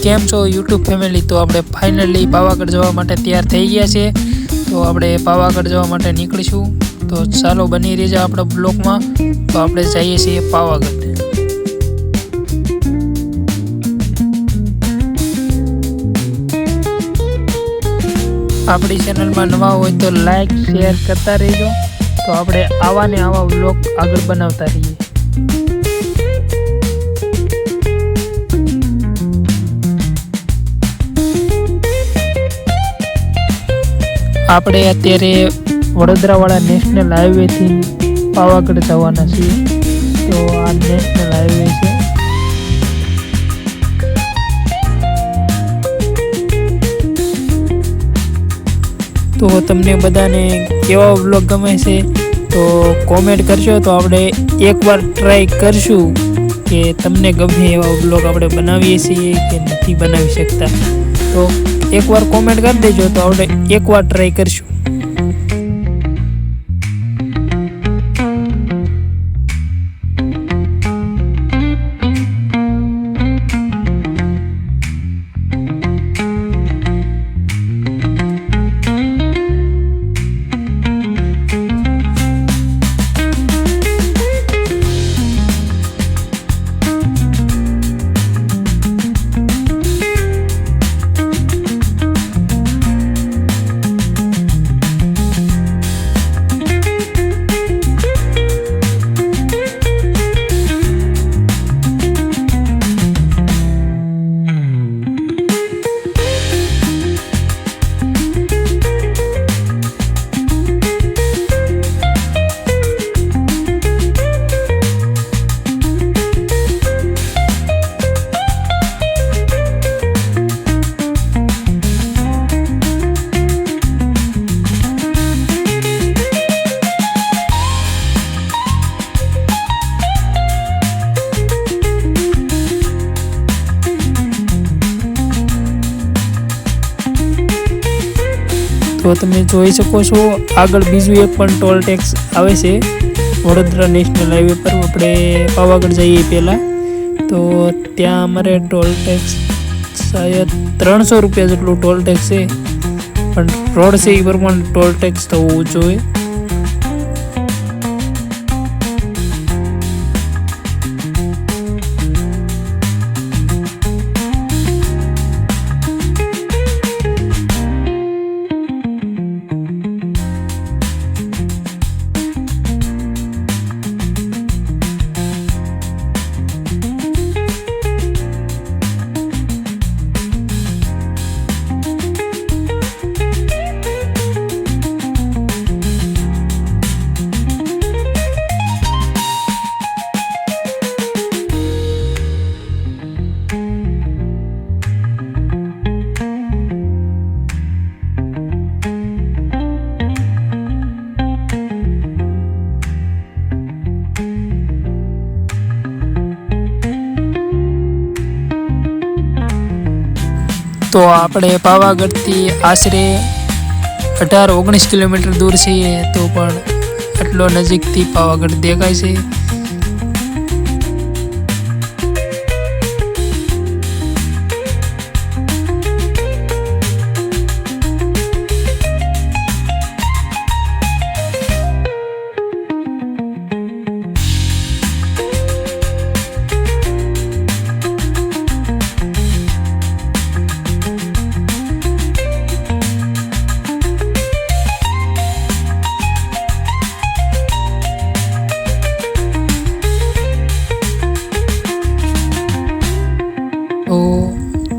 કેમ છો YouTube family? તો આપણે ફાઇનલી પાવાગઢ જવા માટે તૈયાર થઈ ગયા છે। તો આપણે પાવાગઢ જવા માટે નીકળીશું। તો ચાલો બની રહેજો આપણા બ્લોગમાં। તો આપણે જઈએ છીએ પાવાગઢ। આપણી ચેનલમાં નવા હોય તો લાઈક શેર કરતા રહેજો। તો આપણે આવા ને આવા વ્લોગ આગળ બનાવતા રહીએ। આપણે અત્યારે વડોદરાવાળા નેશનલ હાઈવેથી પાવાગઢ જવાના છીએ। તો આ નેશનલ હાઈવે છે। તો તમને બધાને કેવા વ્લોગ ગમે છે તો કોમેન્ટ કરશો। તો આપણે એકવાર ટ્રાય કરશું કે તમને ગમે એવા વ્લોગ આપણે બનાવીએ છીએ કે નથી બનાવી શકતા। તો એકવાર કોમેન્ટ કરી દેજો તો આપણે એકવાર ટ્રાય કરશું। તો તમે જોઈ શકો છો આગળ બીજું એક પણ ટોલ ટેક્સ આવે છે વડોદરા નેશનલ હાઈવે પર। આપણે પાવાગઢ જઈએ પહેલાં તો ત્યાં અમારે ટોલ ટેક્સ શાયદ 300 રૂપિયા જેટલું ટોલ ટેક્સ છે, પણ રોડ છે એ પ્રમાણે ટોલ ટેક્સ તો હોવું જોઈએ। તો આપણે પાવાગઢથી આશરે 18-19 કિલોમીટર દૂર છીએ, તો પણ આટલો નજીકથી પાવાગઢ દેખાય છે।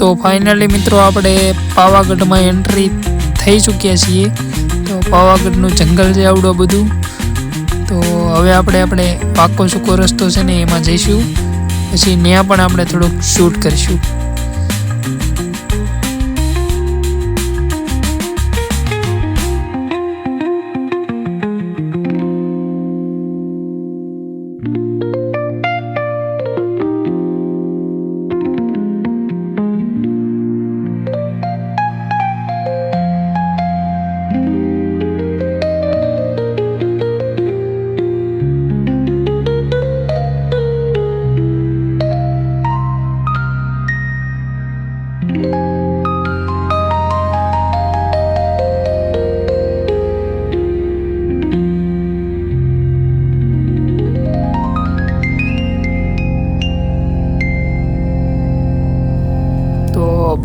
તો ફાઇનલી મિત્રો આપણે પાવાગઢમાં એન્ટ્રી થઈ ચૂક્યા છીએ। તો પાવાગઢનું જંગલ છે આવડું બધું। તો હવે આપણે પાકો સૂકો રસ્તો છે ને એમાં જઈશું, પછી ત્યાં પણ આપણે થોડુંક શૂટ કરીશું।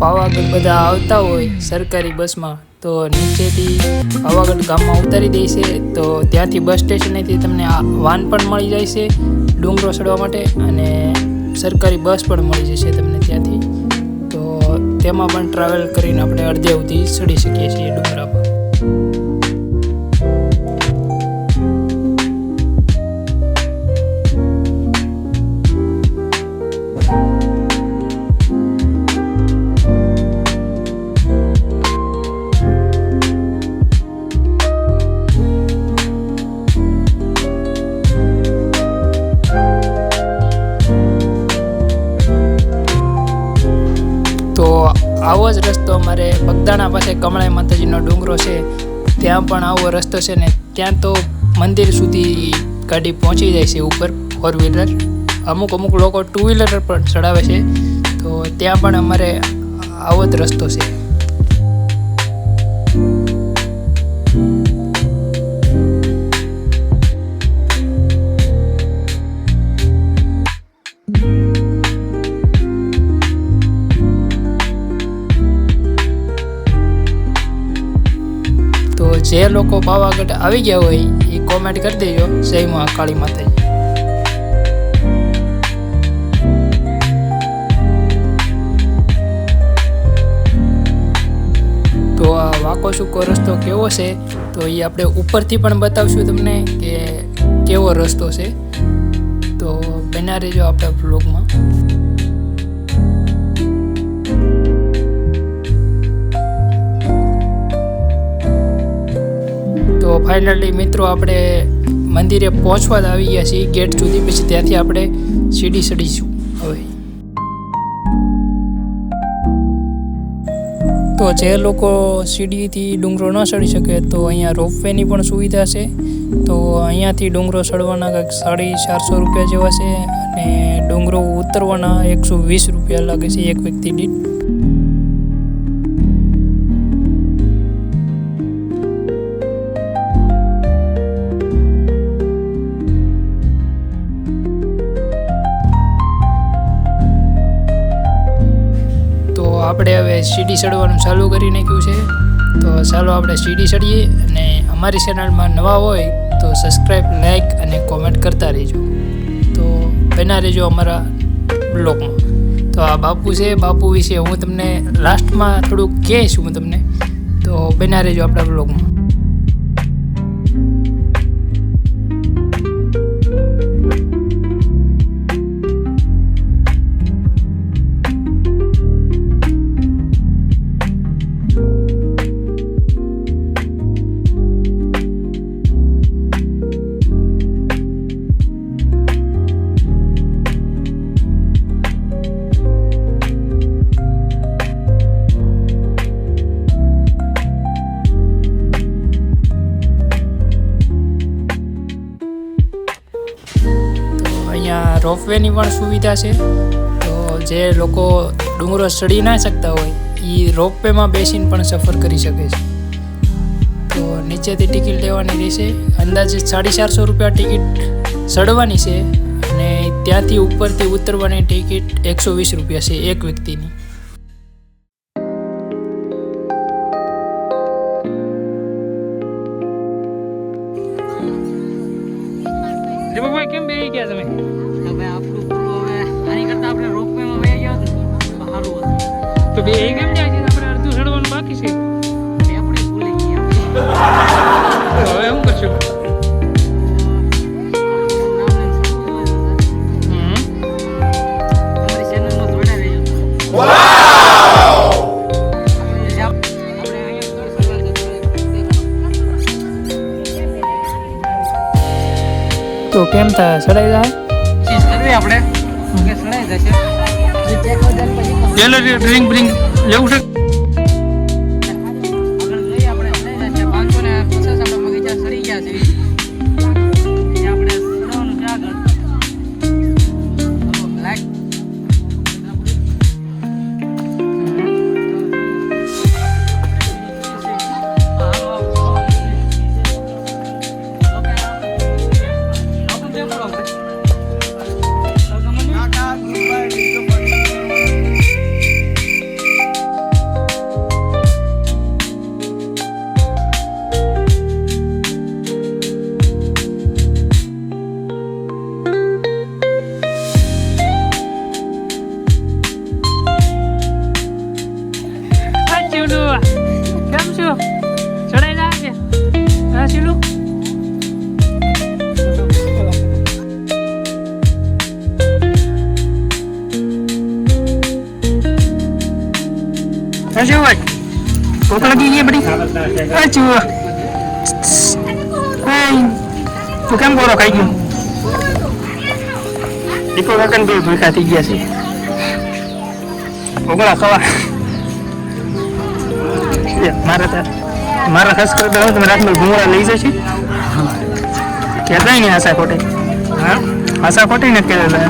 પાવાગઢ બધા આવતા હોય સરકારી બસમાં તો નીચેથી પાવાગઢ ગામમાં ઉતારી દે છે. તો ત્યાંથી બસ સ્ટેશનેથી તમને વાન પણ મળી જાય છે ડુંગરો ચડવા માટે, અને સરકારી બસ પણ મળી જશે તમને ત્યાંથી. તો તેમાં પણ ટ્રાવેલ કરીને આપણે અડધે સુધી ચડી શકીએ છીએ ડુંગરા પર. તો આવો જ રસ્તો અમારે બગદાણા પાસે કમળાઈ માતાજીનો ડુંગરો છે, ત્યાં પણ આવો રસ્તો છે ને. ત્યાં તો મંદિર સુધી ગાડી પહોંચી જાય છે ઉપર 4 વ્હીલર. અમુક લોકો 2 વ્હીલર પણ ચડાવે છે. તો ત્યાં પણ અમારે આવો જ રસ્તો છે. જે લોકો પાવાગઢ આવી ગયા હોય એ કોમેન્ટ કરી દેજો, જય મહાકાળી માતાજી. તો આ વાંકો સૂકો રસ્તો કેવો છે તો એ આપણે ઉપરથી પણ બતાવશું તમને કે કેવો રસ્તો છે. તો બન્યા રહેજો આપણા બ્લોગમાં. તો ફાઇનલી મિત્રો આપણે મંદિરે પહોંચવા જ આવી ગયા છીએ ગેટ સુધી. પછી ત્યાંથી આપણે સીડી ચડીશું હવે. તો જે લોકો સીડીથી ડુંગરો ન ચડી શકે તો અહીંયા રોપવેની પણ સુવિધા છે. તો અહીંયાથી ડુંગરો ચડવાના કંઈક 450 રૂપિયા જેવા છે, અને ડુંગરો ઉતરવાના 120 રૂપિયા લાગે છે એક વ્યક્તિ દીઠ. આપણે હવે સીડી ચડવાનું ચાલુ કરી નાખ્યું છે. તો ચાલો આપણે સીડી ચડીએ, અને અમારી ચેનલમાં નવા હોય તો સબસ્ક્રાઈબ, લાઈક અને કોમેન્ટ કરતા રહેજો. તો બના રહેજો અમારા બ્લોગમાં. તો આ બાપુ છે, બાપુ વિશે હું તમને લાસ્ટમાં થોડુંક કહીશ હું તમને. તો બના રહેજો આપણા બ્લોગમાં. અહીંયા રોપવેની પણ સુવિધા છે. તો જે લોકો ડુંગરો ચડી ના શકતા હોય એ રોપવેમાં બેસીને પણ સફર કરી શકે છે. તો નીચેથી ટિકિટ લેવાની રહેશે. અંદાજે 450 રૂપિયા ટિકિટ ચડવાની છે, અને ત્યાંથી ઉપરથી ઉતરવાની ટિકિટ 120 રૂપિયા છે એક વ્યક્તિની. કેમ બેસી ગયા તમે? હવે આપણું હવે આની કરતા આપણે રોપવેમાં બેસી ગયા તો સારું હતું. તો બે કેમ જાય છે? આપણે અડધું ચડવાનું બાકી છે. આપણે ભૂલી ગયા. હવે શું કરશું? અમારી ચેનલમાં જોડાઈ રહેજો. તો કેમ થાય? ચડાઈ જાય? ચીજ કરવી આપણે કે ચડાઈ જશે. પેલો ડ્રિંક બ્રિંક લેવું છે? આગળ લઈ આપણે ચડાઈ જશે. 550 આપણે બગીચા ચડી ગયા છે. એ આપણે ચડવાનું છે આગળ. લાઈક હા ચીલું હજુ ભાઈ ભૂખ લાગી ગઈ બધી હજુ તું કેમ ગોળો ખાઈ ગયો દીપો કાકા ને ભૂખા થઈ ગયા છે ઓગળા ખાવા મારા ખાસ કરતા તમે રાતમાં ભૂંગળા લઈ જશે કહેતા ને આશા ખોટે હા આશા ખોટી ને કહેતા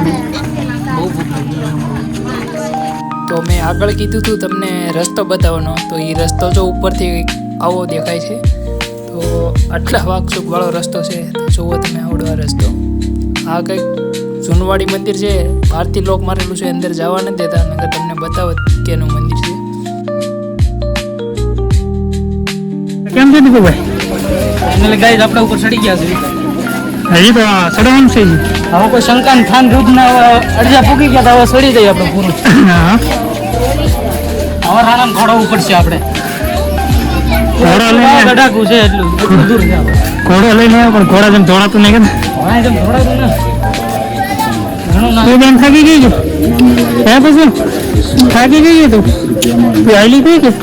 તો મેં આગળ કીધું હતું તમને રસ્તો બતાવવાનો તો એ રસ્તો જો ઉપરથી આવો દેખાય છે તો આટલા વાકસુકવાળો રસ્તો છે તો જુઓ તમે આવડો આ રસ્તો આ કંઈક જૂનવાડી મંદિર છે બહારથી લોક મારેલું છે અંદર જવા નથી દેતા નકર તમને બતાવત કેનું મંદિર છે કેમ છે દીપુભાઈ ફાઇનલી ગાઈસ આપણે ઉપર ચડી ગયા છે હજી તો ચડવાનું છે હવે કોઈ શંકા ને થાન રૂજના અડધા પૂકી ગયા તો હવે ચડી જઈએ આપણે પૂરું હા હવે રાણા ઘોડા ઉપર છે આપણે ઘોડા લઈને ગડાકું છે એટલું દૂર છે ઘોડા લઈને પણ ઘોડા જેમ દોડાતું નહીં કે ઘોડા જેમ દોડાતું ને ઘણું ના બેન થાકી ગઈ હે પછી થાકી ગઈ તું હાલી ગઈ કે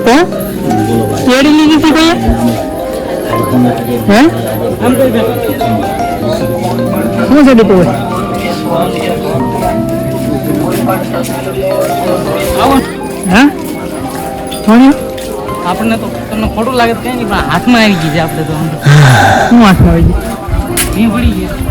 હે કેડી લીધી હતી કોઈ હે આમ કઈ દે શું છે દીપુ આવો હે થોડી આપણને તો તમને ખોટું લાગે તો કઈ નહીં પણ હાથમાં આવી ગઈ છે આપણે તો શું હાથમાં આવી ગઈ પડી ગયા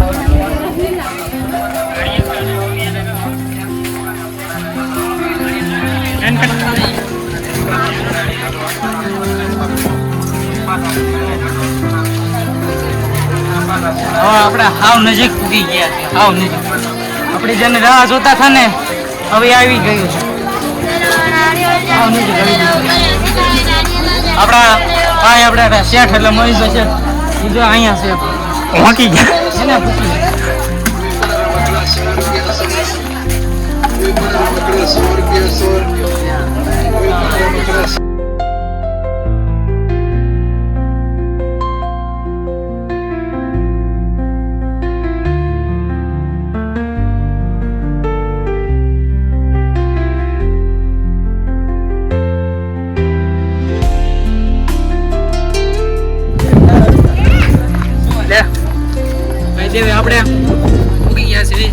હવે આપણે હાવ નજીક પૂગી ગયા છે હાવ નજીક આપણે જેને રાહ જોતા હતા ને હવે આવી ગયું છે હાવ નજીક આવી ગયું આપણા ભાઈ આપણે શેઠ એટલે મહેશભાઈ શેઠ એ જો અહીંયા છે વાંકી ગયા એને પૂકી દેવે આપણે ઉગી ગયા છે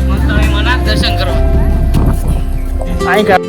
મસ્ત દર્શન કરો આઈ કા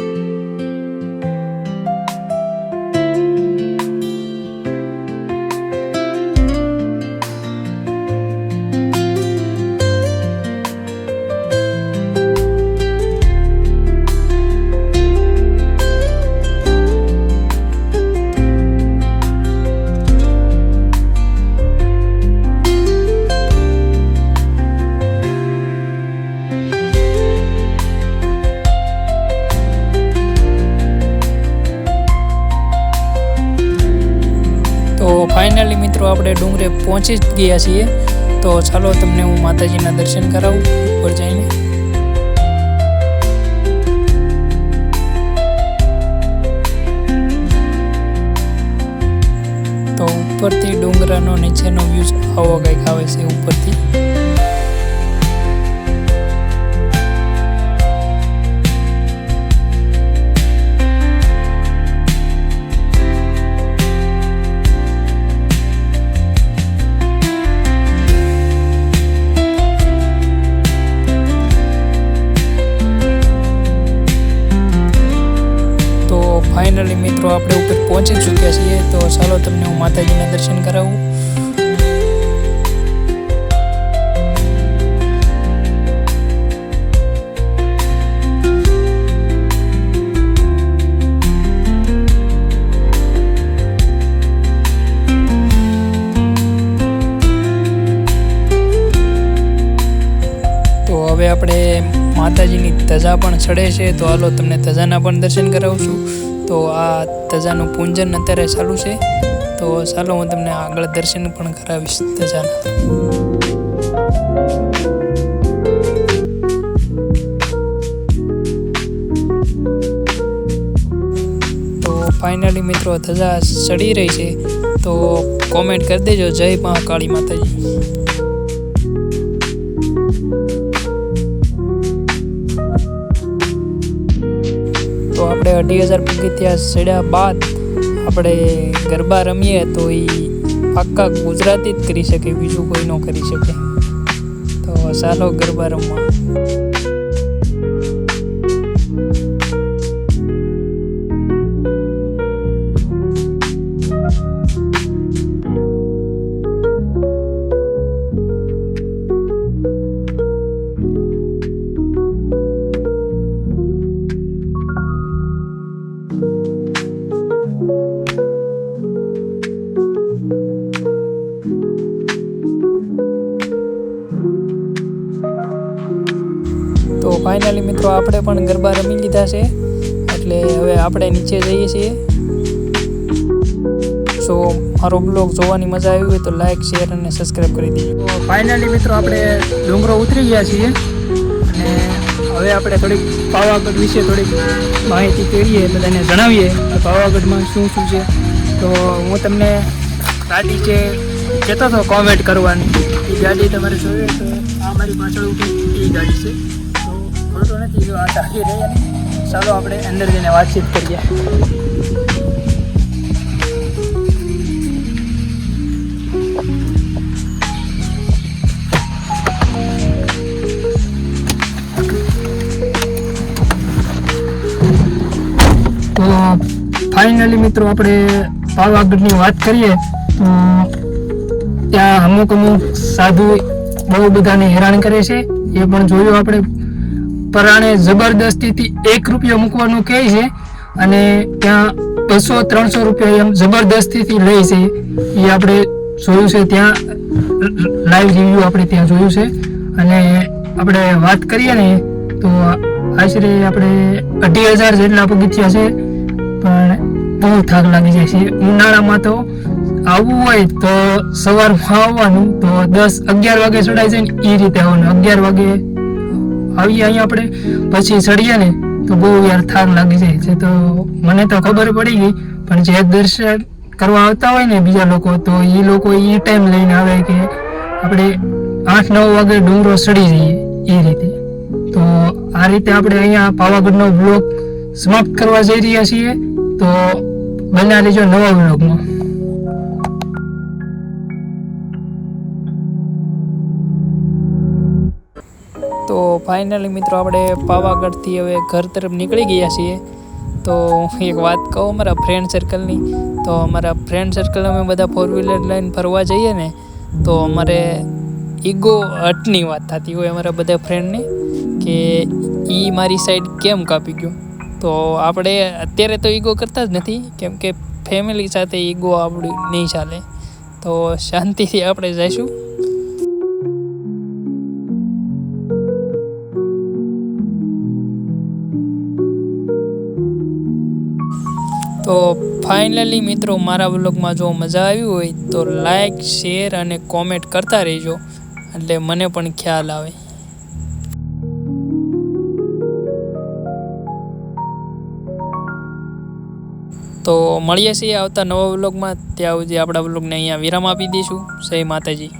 ફાઇનલી મિત્રો આપણે ડુંગરે પહોંચી જ ગયા છીએ તો ચાલો તમને હું માતાજીના દર્શન કરાવું ઉપર જઈને તો ઉપરથી ડુંગરાનો નીચેનો વ્યૂ આવો કંઈક આવે છે ઉપરથી ફાઇનલી મિત્રો આપણે ઉપર પહોંચી ચૂક્યા છીએ તો ચાલો તમને હું માતાજીના દર્શન કરાવું તો હવે આપણે માતાજીની ધજા પણ ચડે છે તો હાલો તમને ધજાના પણ દર્શન કરાવશું તો આ ધજાનું પૂજન અત્યારે ચાલુ છે તો ચાલો હું તમને આગળ દર્શન પણ કરાવીશ ધજાના તો ફાઇનલી મિત્રો ધજા ચડી રહી છે, તો કોમેન્ટ કરી દેજો જય મહાકાળી માતાજી. તો આપણે 2,500 પગથિયા ચડ્યા બાદ આપણે ગરબા રમીએ તો એ આખા ગુજરાતી જ કરી શકે, બીજું કોઈ ન કરી શકે. તો ચાલો ગરબા રમવા. તો ફાઇનલી મિત્રો આપણે પણ ગરબા રમી લીધા છે, એટલે હવે આપણે નીચે જઈએ છીએ. સો મારો બ્લોગ જોવાની મજા આવી હોય તો લાઈક, શેર અને સબસ્ક્રાઈબ કરી દેજો. તો ફાઇનલી મિત્રો આપણે ડુંગરો ઉતરી ગયા છીએ અને હવે આપણે થોડીક પાવાગઢ વિશે થોડીક માહિતી કરીએ, બધાને જણાવીએ કે પાવાગઢમાં શું શું છે. તો હું તમને ગાડી જે કહેતો હતો કોમેન્ટ કરવાની, એ ગાડી તમારે જોઈએ તો આ મારી પાછળ ઉભી એ ગાડી છે. ખોટો નથી, જો આ ચાલી રહી ને. ચાલો આપણે અંદર જઈને વાતચીત કરીએ. તો ફાઇનલી મિત્રો આપણે પાવાગઢની વાત કરીએ તો ત્યાં અમુક સાધુ બહુ બધાને હેરાન કરે છે, એ પણ જોયું આપણે. પરાણે જબરદસ્તીથી 1 રૂપિયો મૂકવાનું કહે છે અને ત્યાં 200-300 રૂપિયા એમ જબરદસ્તીથી લે છે. એ આપણે જોયું છે, ત્યાં લાઈવ રિવ્યૂ આપણે ત્યાં જોયું છે. અને આપણે વાત કરીએ ને તો આશરે આપણે 2,500 જેટલા પગથિયા છે, પણ બહુ થાક લાગી જાય છે. ઉનાળામાં તો આવવું હોય તો સવારમાં આવવાનું, તો 10-11 વાગે ચડાય છે ને એ રીતે આવવાનું. 11 વાગે આવીએ અહીંયા આપણે, પછી ચડીએ ને તો બહુ યાર થાક લાગી જાય છે. તો મને તો ખબર પડી ગઈ, પણ જે દર્શન કરવા આવતા હોય ને બીજા લોકો, તો એ લોકો એ ટાઈમ લઈને આવે કે આપણે 8-9 વાગે ડુંગરો ચડી જઈએ એ રીતે. તો આ રીતે આપણે અહીંયા પાવાગઢનો બ્લોગ સમાપ્ત કરવા જઈ રહ્યા છીએ. તો બન્યા રહેજો નવા બ્લોગમાં. તો ફાઇનલી મિત્રો આપણે પાવાગઢથી હવે ઘર તરફ નીકળી ગયા છીએ. તો એક વાત કહું અમારા ફ્રેન્ડ સર્કલની, તો અમારા ફ્રેન્ડ સર્કલ અમે બધા 4-વ્હીલર લઈને ફરવા જઈએ ને, તો અમારે ઈગો હટની વાત થતી હોય અમારા બધા ફ્રેન્ડની કે એ મારી સાઈડ કેમ કાપી ગયો. તો આપણે અત્યારે તો ઈગો કરતા જ નથી, કેમ કે ફેમિલી સાથે ઈગો આપણી નહીં ચાલે. તો શાંતિથી આપણે જઈશું. તો ફાઇનલી મિત્રો મારા વ્લોગમાં જો મજા આવી હોય તો લાઈક, શેર અને કોમેન્ટ કરતા રહેજો, એટલે મને પણ ખ્યાલ આવે. તો મળીએ છીએ આવતા નવા વ્લોગમાં. ત્યાં સુધી આપણા વ્લોગને અહીંયા વિરામ આપી દઈશું. જય માતાજી.